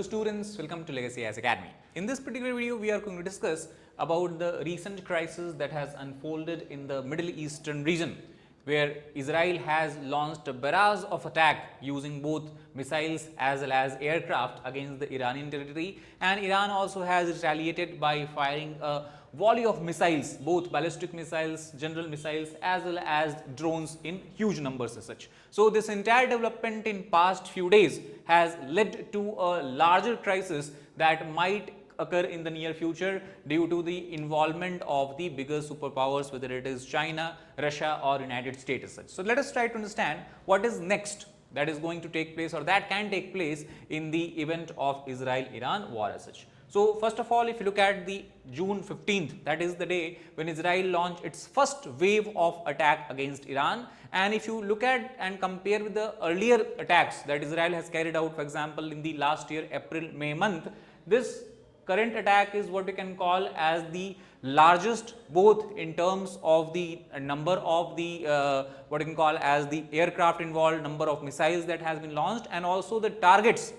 Hello students, welcome to Legacy IAS Academy. In this particular video, we are going to discuss about the recent crisis that has unfolded in the Middle Eastern region, where Israel has launched a barrage of attack using both missiles as well as aircraft against the Iranian territory, and Iran also has retaliated by firing a volley of missiles, both ballistic missiles, general missiles as well as drones in huge numbers as such. So this entire development in past few days has led to a larger crisis that might occur in the near future due to the involvement of the bigger superpowers, whether it is China, Russia or United States as such. So let us try to understand what is next that is going to take place or that can take place in the event of Israel-Iran war as such. So first of all, if you look at the June 15th, that is the day when Israel launched its first wave of attack against Iran. And if you look at and compare with the earlier attacks that Israel has carried out, for example, in the last year, April-May month, this current attack is what we can call as the largest, both in terms of the number of the what you can call as the aircraft involved, number of missiles that has been launched, and also the targets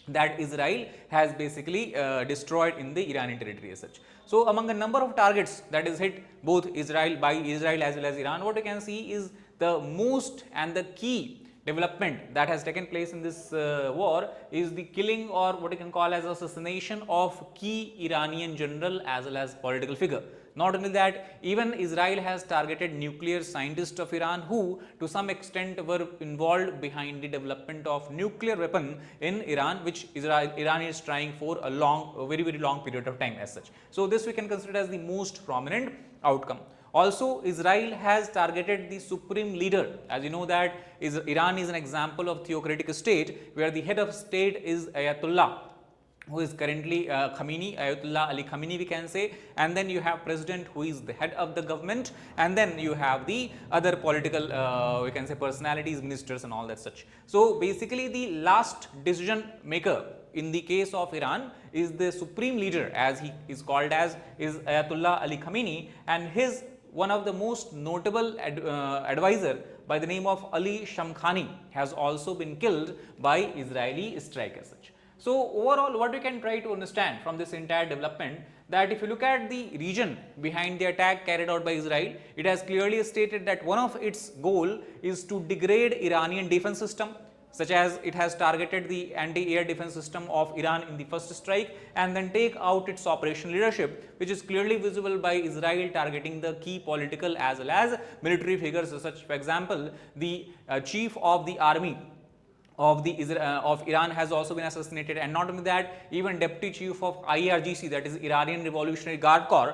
that Israel has basically destroyed in the Iranian territory as such. So among a number of targets that is hit both by Israel as well as Iran, what you can see is the most and the key development that has taken place in this war is the killing or what you can call as assassination of key Iranian general as well as political figure. Not only that, even Israel has targeted nuclear scientists of Iran who to some extent were involved behind the development of nuclear weapon in Iran, which Iran is trying for a very long period of time as such. So this we can consider as the most prominent outcome. Also, Israel has targeted the supreme leader. As you know that Iran is an example of theocratic state where the head of state is Ayatollah, who is currently Ayatollah Ali Khamenei we can say, and then you have president who is the head of the government, and then you have the other political we can say personalities, ministers and all that such. So basically the last decision maker in the case of Iran is the supreme leader, as he is called as, is Ayatollah Ali Khamenei, and his one of the most notable advisor by the name of Ali Shamkhani has also been killed by Israeli strike as such. So overall, what we can try to understand from this entire development, that if you look at the region behind the attack carried out by Israel, it has clearly stated that one of its goal is to degrade Iranian defense system, such as it has targeted the anti-air defense system of Iran in the first strike and then take out its operational leadership, which is clearly visible by Israel targeting the key political as well as military figures such. For example, the chief of the army of Iran has also been assassinated, and not only that, even deputy chief of IRGC, that is Iranian Revolutionary Guard Corps,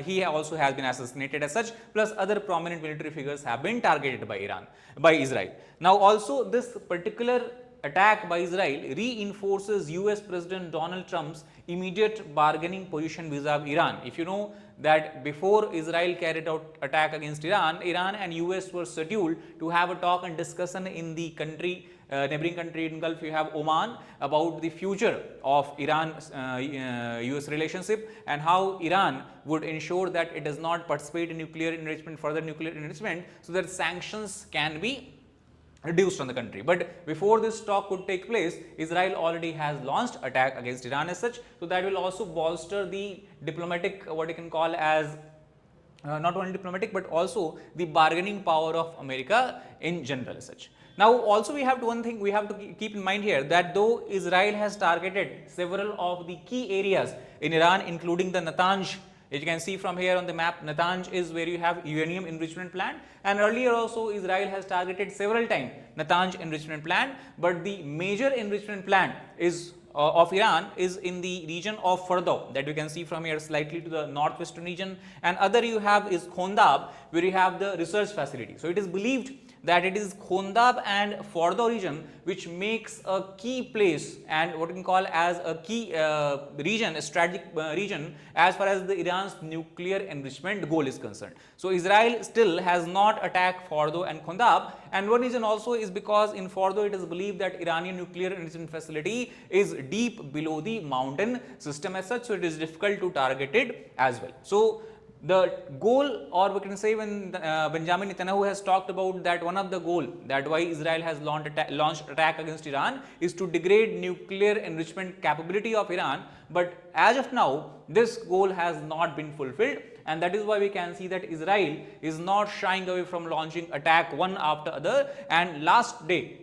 he also has been assassinated as such, plus other prominent military figures have been targeted by Israel. Now also this particular attack by Israel reinforces US President Donald Trump's immediate bargaining position vis-a-vis Iran. If you know that before Israel carried out attack against Iran and US were scheduled to have a talk and discussion in the country, neighboring country in Gulf, you have Oman, about the future of Iran-US relationship and how Iran would ensure that it does not participate in nuclear enrichment, further nuclear enrichment, so that sanctions can be reduced on the country. But before this talk could take place, Israel already has launched attack against Iran as such. So that will also bolster the diplomatic, what you can call as not only diplomatic but also the bargaining power of America in general as such. Now also we have one thing we have to keep in mind here, that though Israel has targeted several of the key areas in Iran, including the Natanz. As you can see from here on the map, Natanz is where you have uranium enrichment plant, and earlier also Israel has targeted several times Natanz enrichment plant, but the major enrichment plant is of Iran is in the region of Fordow, that you can see from here slightly to the northwestern region, and other you have is Khondab, where you have the research facility. So it is believed that it is Khondab and Fordow region which makes a key place and what we can call as a key region, a strategic region as far as the Iran's nuclear enrichment goal is concerned. So Israel still has not attacked Fordow and Khondab, and one reason also is because in Fordow it is believed that Iranian nuclear enrichment facility is deep below the mountain system as such, so it is difficult to target it as well. So the goal, or we can say when Benjamin Netanyahu has talked about that one of the goal that why Israel has launched attack against Iran is to degrade nuclear enrichment capability of Iran, but as of now this goal has not been fulfilled, and that is why we can see that Israel is not shying away from launching attack one after other, and last day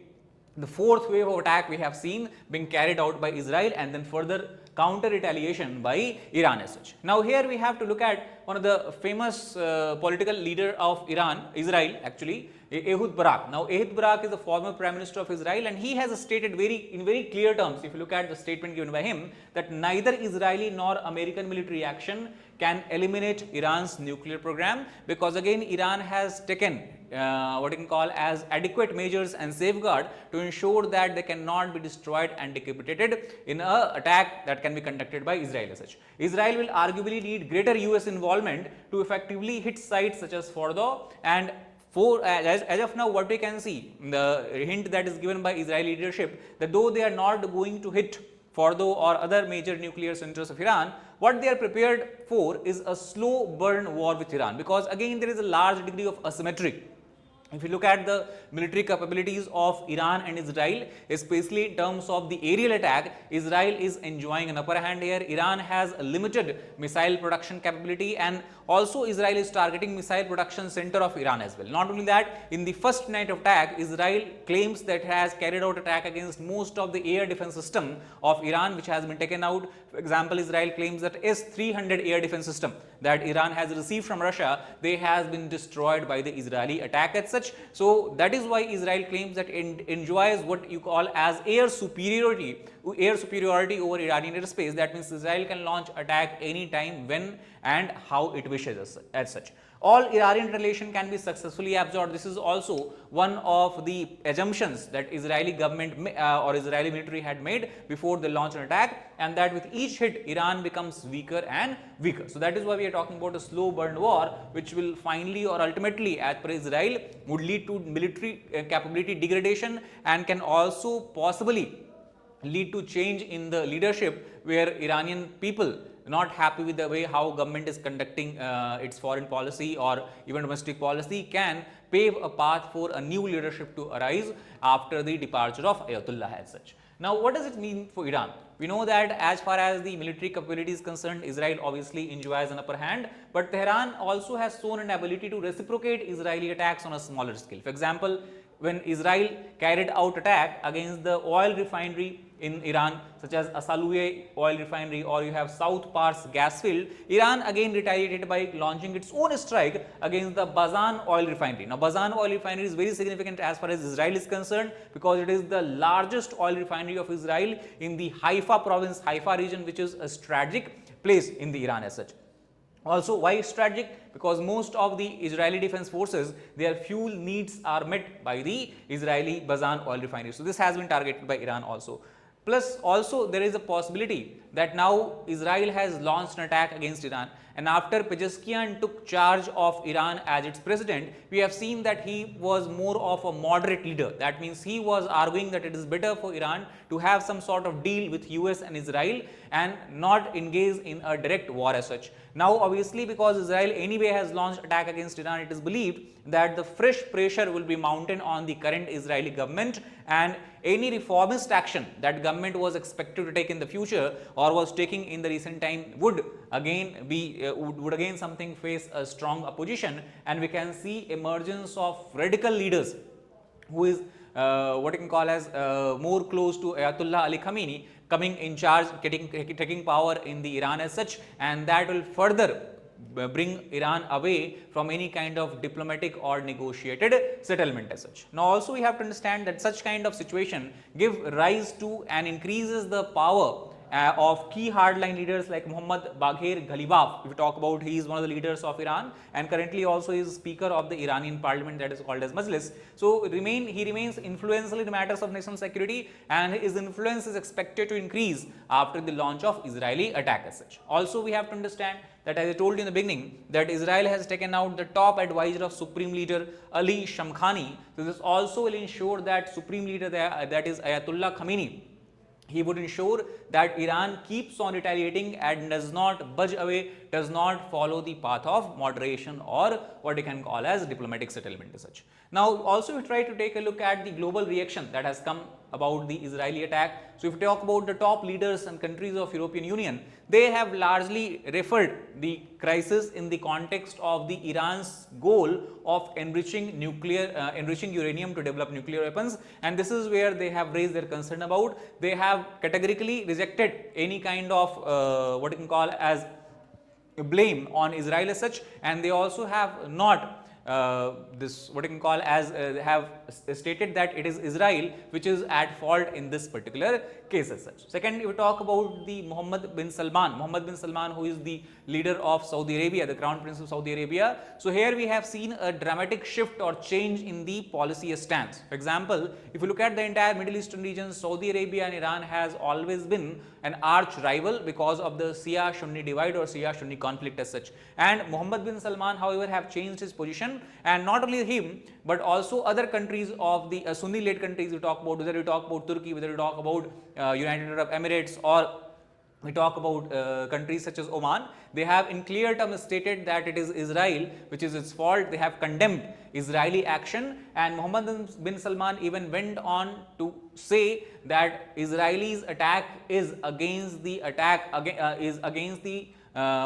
the fourth wave of attack we have seen being carried out by Israel, and then further counter retaliation by Iran as such. Now here we have to look at one of the famous political leader of Israel actually, Ehud Barak. Now Ehud Barak is the former Prime Minister of Israel, and he has stated in very clear terms, if you look at the statement given by him, that neither Israeli nor American military action can eliminate Iran's nuclear program, because again Iran has taken what you can call as adequate measures and safeguard to ensure that they cannot be destroyed and decapitated in an attack that can be conducted by Israel as such. Israel will arguably need greater US involvement to effectively hit sites such as Fordo, and as of now what we can see, the hint that is given by Israeli leadership, that though they are not going to hit Fordo or other major nuclear centers of Iran, what they are prepared for is a slow burn war with Iran, because again there is a large degree of asymmetry. If you look at the military capabilities of Iran and Israel, especially in terms of the aerial attack, Israel is enjoying an upper hand here. Iran has a limited missile production capability, and also Israel is targeting missile production center of Iran as well. Not only that, in the first night of attack, Israel claims that it has carried out attack against most of the air defense system of Iran, which has been taken out. For example, Israel claims that S-300 air defense system that Iran has received from Russia, they has been destroyed by the Israeli attack as such. So that is why Israel claims that it enjoys what you call as air superiority over Iranian airspace. That means Israel can launch attack anytime, when and how it wishes as such. All Iranian retaliation can be successfully absorbed. This is also one of the assumptions that Israeli government or Israeli military had made before they launched an attack, and that with each hit Iran becomes weaker and weaker. So that is why we are talking about a slow burn war, which will finally or ultimately, as per Israel, would lead to military capability degradation, and can also possibly lead to change in the leadership, where Iranian people not happy with the way how government is conducting its foreign policy or even domestic policy, can pave a path for a new leadership to arise after the departure of Ayatollah as such. Now what does it mean for Iran? We know that as far as the military capability is concerned, Israel obviously enjoys an upper hand, but Tehran also has shown an ability to reciprocate Israeli attacks on a smaller scale. For example, when Israel carried out attack against the oil refinery in Iran, such as Asaluye oil refinery, or you have South Pars gas field, Iran again retaliated by launching its own strike against the Bazan oil refinery. Now Bazan oil refinery is very significant as far as Israel is concerned, because it is the largest oil refinery of Israel in the Haifa province, Haifa region, which is a strategic place in the Iran as such. Also, why strategic? Because most of the Israeli defense forces, their fuel needs are met by the Israeli Bazan oil refinery. So this has been targeted by Iran also. Plus also there is a possibility that now Israel has launched an attack against Iran, and after Pezeshkian took charge of Iran as its president, we have seen that he was more of a moderate leader. That means he was arguing that it is better for Iran to have some sort of deal with US and Israel and not engage in a direct war as such. Now obviously, because Israel anyway has launched attack against Iran, it is believed that the fresh pressure will be mounted on the current Israeli government, and any reformist action that government was expected to take in the future or was taking in the recent time would again be would again something face a strong opposition, and we can see emergence of radical leaders who is what you can call as more close to Ayatollah Ali Khamenei coming in charge, taking power in the Iran as such, and that will further bring Iran away from any kind of diplomatic or negotiated settlement as such. Now also we have to understand that such kind of situation give rise to and increases the power of key hardline leaders like Mohammad Bagher Ghalibaf. If we talk about, he is one of the leaders of Iran and currently also is speaker of the Iranian parliament, that is called as Majlis. So he remains influential in matters of national security, and his influence is expected to increase after the launch of Israeli attack as such. Also we have to understand that, as I told you in the beginning, that Israel has taken out the top advisor of Supreme Leader Ali Shamkhani. So this also will ensure that Supreme Leader, that is Ayatollah Khamenei, he would ensure that Iran keeps on retaliating and does not budge away does not follow the path of moderation or what you can call as diplomatic settlement as such. Now, also we try to take a look at the global reaction that has come about the Israeli attack. So, if you talk about the top leaders and countries of European Union, they have largely referred the crisis in the context of the Iran's goal of enriching uranium to develop nuclear weapons, and this is where they have raised their concern about. They have categorically rejected any kind of what you can call as blame on Israel as such, and they also have not this what you can call as have stated that it is Israel which is at fault in this particular case as such. Second, we talk about the Mohammed bin Salman, who is the leader of Saudi Arabia, the Crown Prince of Saudi Arabia. So, here we have seen a dramatic shift or change in the policy stance. For example, if you look at the entire Middle Eastern region, Saudi Arabia and Iran has always been an arch rival because of the Shia-Sunni divide or Shia-Sunni conflict as such. And Mohammed bin Salman, however, have changed his position, and not only him, but also other countries of the Sunni-led countries we talk about, whether we talk about Turkey, whether we talk about United Arab Emirates, or we talk about countries such as Oman. They have in clear terms stated that it is Israel which is its fault. They have condemned Israeli action, and Mohammed bin Salman even went on to say that Israel's attack is against the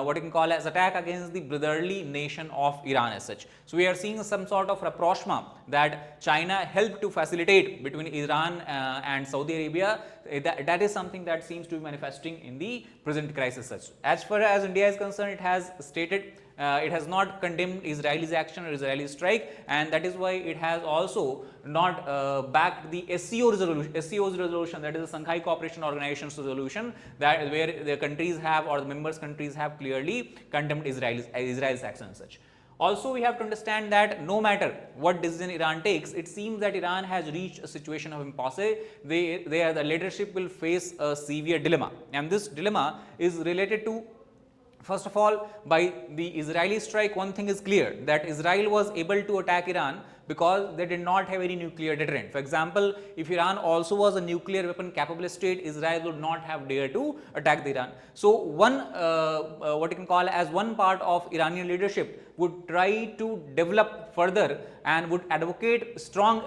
what you can call as attack against the brotherly nation of Iran as such. So, we are seeing some sort of rapprochement that China helped to facilitate between Iran and Saudi Arabia. That is something that seems to be manifesting in the present crisis such. As far as India is concerned, it has stated it has not condemned Israel's action or Israeli strike, and that is why it has also not backed the SCO's resolution, that is the Shanghai Cooperation Organization's resolution, that where the countries have or the members countries have clearly condemned Israel's action and such. Also, we have to understand that no matter what decision Iran takes, it seems that Iran has reached a situation of impasse. The leadership will face a severe dilemma, and this dilemma is related to, first of all, by the Israeli strike. One thing is clear, that Israel was able to attack Iran because they did not have any nuclear deterrent. For example, if Iran also was a nuclear weapon capable state, Israel would not have dared to attack the Iran. So, one what you can call as one part of Iranian leadership would try to develop further and would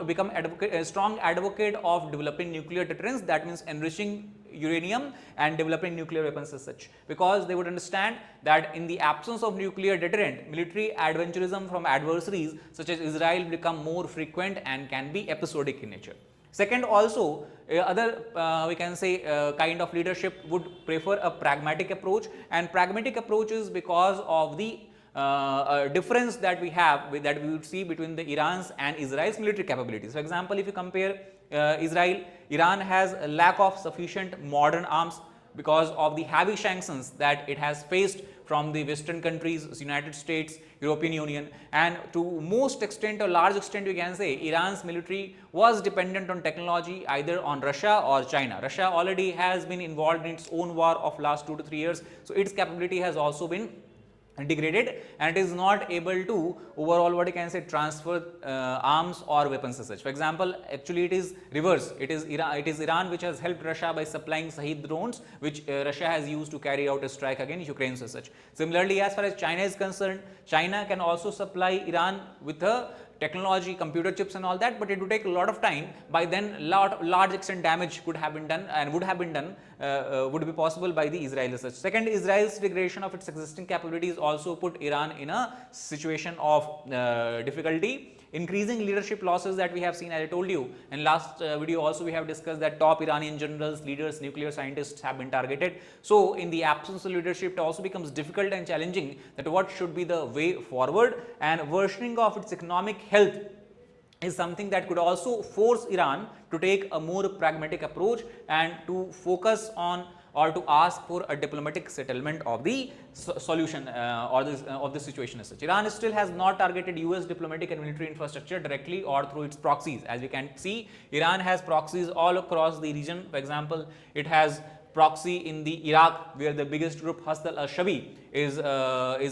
become a strong advocate of developing nuclear deterrence. That means enriching uranium and developing nuclear weapons as such, because they would understand that in the absence of nuclear deterrent, military adventurism from adversaries such as Israel become more frequent and can be episodic in nature. Second, also other we can say kind of leadership would prefer a pragmatic approach, and pragmatic approach is because of the difference that we have that we would see between the Iran's and Israel's military capabilities. For example, if you compare Iran has a lack of sufficient modern arms because of the heavy sanctions that it has faced from the Western countries, United States, European Union, and to most extent or large extent we can say Iran's military was dependent on technology either on Russia or China. Russia already has been involved in its own war of last 2 to 3 years, so its capability has also been degraded, and it is not able to overall what you can say transfer arms or weapons as such. For example, actually it is reverse. It is Iran which has helped Russia by supplying Shahed drones, which Russia has used to carry out a strike against Ukraine as such. Similarly, as far as China is concerned, China can also supply Iran with a technology, computer chips and all that, but it would take a lot of time. By then large extent damage could have been done and would be possible by the Israel as such. Second, Israel's degradation of its existing capabilities also put Iran in a situation of difficulty. Increasing leadership losses that we have seen, as I told you in last video also we have discussed that top Iranian generals, leaders, nuclear scientists have been targeted. So, in the absence of leadership, it also becomes difficult and challenging that what should be the way forward, and worsening of its economic health is something that could also force Iran to take a more pragmatic approach and to focus on or to ask for a diplomatic settlement of the solution of the situation as such. Iran still has not targeted US diplomatic and military infrastructure directly or through its proxies. As we can see, Iran has proxies all across the region. For example, it has Proxy in the Iraq, where the biggest group Hasdal al-Shabi is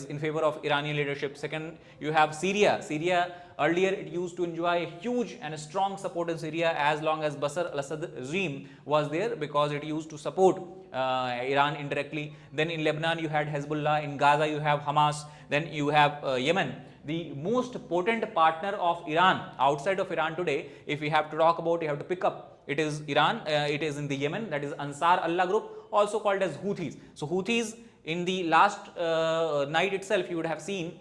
in favor of Iranian leadership. Second, you have Syria. Syria earlier it used to enjoy a huge and a strong support in Syria as long as Bashar al-Assad regime was there, because it used to support Iran indirectly. Then in Lebanon you had Hezbollah, in Gaza you have Hamas, then you have Yemen. The most potent partner of Iran outside of Iran today, if we have to talk about, you have to pick up, it is Iran, it is in the Yemen, that is Ansar Allah group, also called as Houthis. So Houthis, in the last night itself you would have seen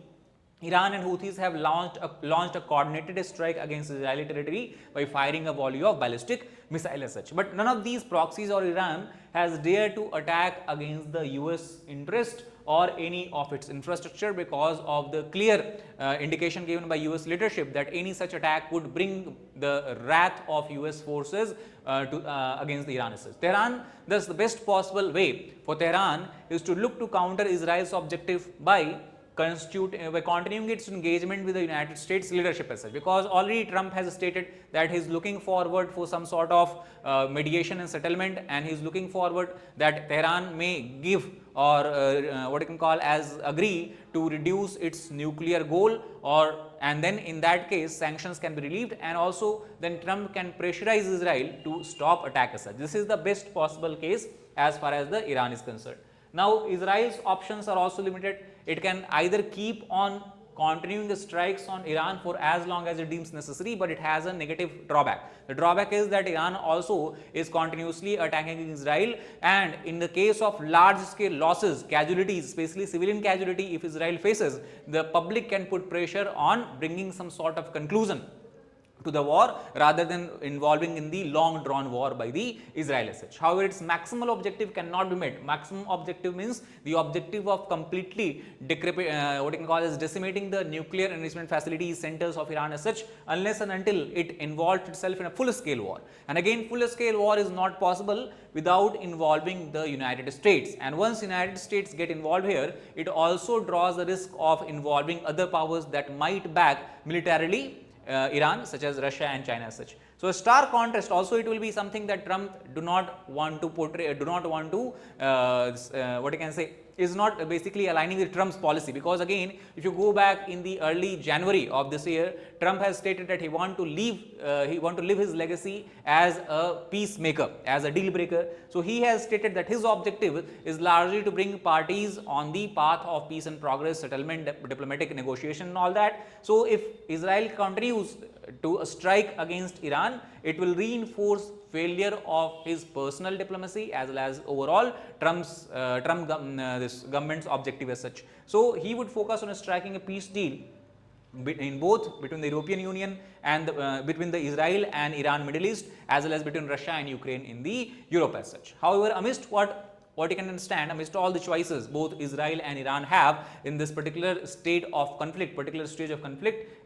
Iran and Houthis have launched a coordinated strike against Israeli territory by firing a volley of ballistic missile as such. But none of these proxies or Iran has dared to attack against the US interest or any of its infrastructure, because of the clear indication given by US leadership that any such attack would bring the wrath of US forces against the Iran. Tehran, thus the best possible way for Tehran is to look to counter Israel's objective by continuing its engagement with the United States leadership as such, because already Trump has stated that he is looking forward for some sort of mediation and settlement, and he is looking forward that Tehran may give or what you can call as agree to reduce its nuclear goal, and then in that case sanctions can be relieved, and also then Trump can pressurize Israel to stop attack as such. This is the best possible case as far as the Iran is concerned. Now Israel's options are also limited. It can either keep on continuing the strikes on Iran for as long as it deems necessary, but it has a negative drawback. The drawback is that Iran also is continuously attacking Israel, and in the case of large scale losses, casualties, especially civilian casualty, if Israel faces, the public can put pressure on bringing some sort of conclusion to the war rather than involving in the long drawn war by the Israel as such. However, its maximal objective cannot be met. Maximum objective means the objective of completely what you can call as decimating the nuclear enrichment facilities centers of Iran as such, unless and until it involved itself in a full scale war. And again, full scale war is not possible without involving the United States, and once United States get involved here, it also draws the risk of involving other powers that might back militarily Iran, such as Russia and China as such. So a stark contrast also, it will be something that Trump do not want to portray, what you can say, is not basically aligning with Trump's policy, because again, if you go back in the early January of this year, Trump has stated that he want to live his legacy as a peacemaker, as a deal breaker. So he has stated that his objective is largely to bring parties on the path of peace and progress, settlement, diplomatic negotiation and all that. So if Israel continues to strike against Iran, it will reinforce failure of his personal diplomacy as well as overall this government's objective as such. So he would focus on striking a peace deal between the European Union and between the Israel and Iran Middle East, as well as between Russia and Ukraine in the Europe as such. However, amidst what you can understand, amidst all the choices both Israel and Iran have in this particular state of conflict,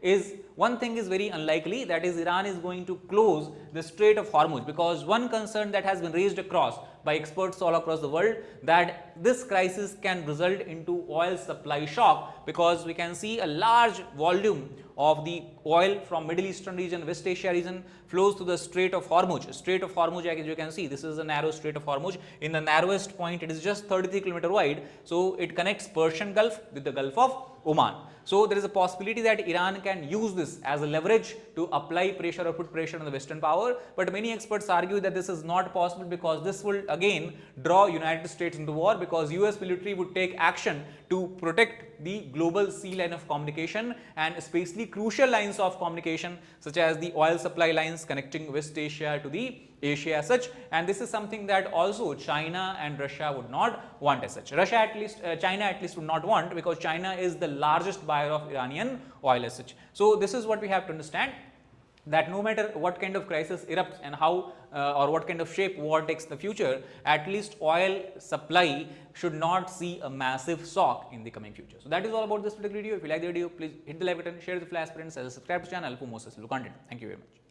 is one thing is very unlikely, that is Iran is going to close the Strait of Hormuz, because one concern that has been raised across by experts all across the world, that this crisis can result into oil supply shock, because we can see a large volume of the oil from Middle Eastern region, West Asia region flows to the Strait of Hormuz. Strait of Hormuz, as you can see, this is a narrow Strait of Hormuz. In the narrowest point, it is just 33 km wide. So it connects Persian Gulf with the Gulf of Oman. So there is a possibility that Iran can use this as a leverage to apply pressure or put pressure on the Western power. But many experts argue that this is not possible, because this will again draw United States into war, because US military would take action to protect the global sea line of communication, and especially crucial lines of communication such as the oil supply lines connecting West Asia to the Asia as such, and this is something that also China and Russia would not want as such. China at least would not want, because China is the largest buyer of Iranian oil as such. So this is what we have to understand, that no matter what kind of crisis erupts and how or what kind of shape war takes in the future, at least oil supply should not see a massive shock in the coming future. So that is all about this particular video. If you like the video, please hit the like button, share it with your aspirants, and subscribe to the channel for more such content. Thank you very much.